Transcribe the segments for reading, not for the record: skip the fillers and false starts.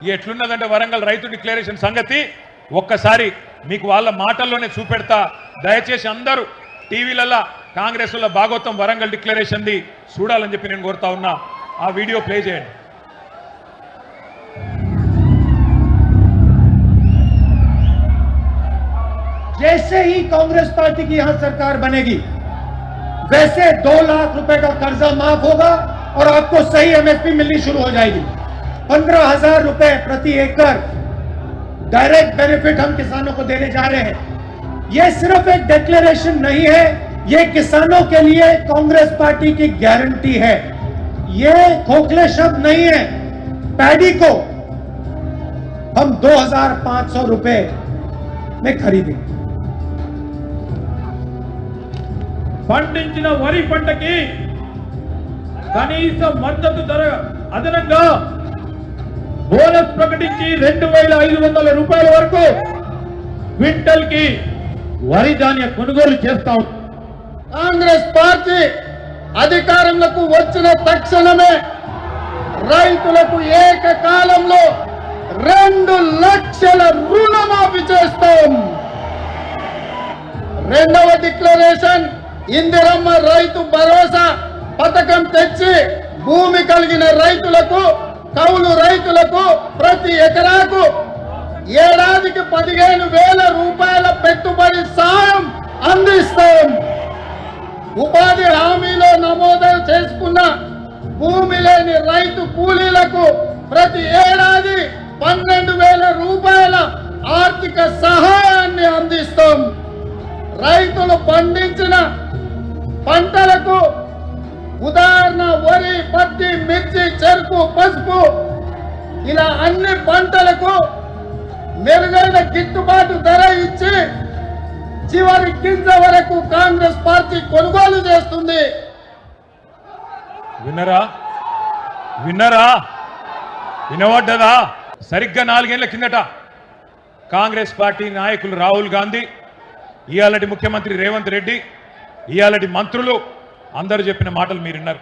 ఎట్లున్నదంటే వరంగల్ రైతు డిక్లరేషన్ సంగతి ఒక్కసారి మీకు వాళ్ళ మాటల్లోనే చూపెడతా. దయచేసి అందరూ టీవీలలో కాంగ్రెస్ వల్ల భాగవతం వరంగల్ డిక్లరేషన్ ది చూడాలని చెప్పి నేను కోరుతా ఉన్నా. ఆ వీడియో ప్లే చేయండి. जैसे ही कांग्रेस पार्टी की यहां सरकार बनेगी वैसे 2 लाख रुपए का कर्जा माफ होगा और आपको सही एमएसपी मिलनी शुरू हो जाएगी। 15,000 रुपए प्रति एकड़ डायरेक्ट बेनिफिट हम किसानों को देने जा रहे हैं। यह सिर्फ एक डिक्लेरेशन नहीं है, यह किसानों के लिए कांग्रेस पार्टी की गारंटी है। यह खोखले शब्द नहीं है। पैडी को हम 2,500 रुपए में खरीदेंगे। పండించిన వరి పంటకి కనీస మద్దతు ధర అదనంగా బోనస్ ప్రకటించి 2,500 రూపాయల వరకు క్వింటల్ కి వరి ధాన్య కొనుగోలు చేస్తాం. కాంగ్రెస్ పార్టీ అధికారంలోకి వచ్చిన తక్షణమే రైతులకు ఏకకాలంలో 2 లక్షల రుణమాఫీ చేస్తాం. రెండవ డిక్లరేషన్ ఇందిరమ్మ రైతు భరోసా పథకం తెచ్చి భూమి కలిగిన రైతులకు, కౌలు రైతులకు ప్రతి ఎకరాకు ఏడాదికి 15,000 రూపాయల పెట్టుబడి సాయం అందిస్తాం. ఉపాధి హామీలో నమోదు చేసుకున్న భూమి లేని రైతు కూలీలకు ప్రతి ఏడాది 12,000 రూపాయల ఆర్థిక సహాయాన్ని అందిస్తాం. రైతులు పండించిన పంటలకు ఉదాహరణ వరి, పత్తి, మిర్చి, చెరుకు, పసుపు ఇలా అన్ని పంటలకు మెరుగైన గిట్టుబాటు ధర ఇచ్చి చివరి గింజ వరకు కాంగ్రెస్ పార్టీ కొనుగోలు చేస్తుంది. విన్నరా వినవడ్డదా? సరిగ్గా 4 ఏళ్ల కిందట కాంగ్రెస్ పార్టీ నాయకులు రాహుల్ గాంధీ, ఇయాలటి ముఖ్యమంత్రి రేవంత్ రెడ్డి, ఇయాలటి మంత్రులు అందరూ చెప్పిన మాటలు మీరు విన్నారు.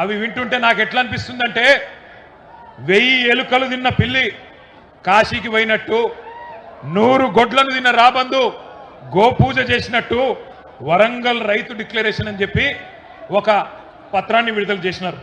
అవి వింటుంటే నాకు ఎట్లా అనిపిస్తుందంటే 1000 ఎలుకలు తిన్న పిల్లి కాశీకి పోయినట్టు, 100 గొడ్లను తిన్న రాబందు గోపూజ చేసినట్టు వరంగల్ రైతు డిక్లరేషన్ అని చెప్పి ఒక పత్రాన్ని విడుదల చేసినారు.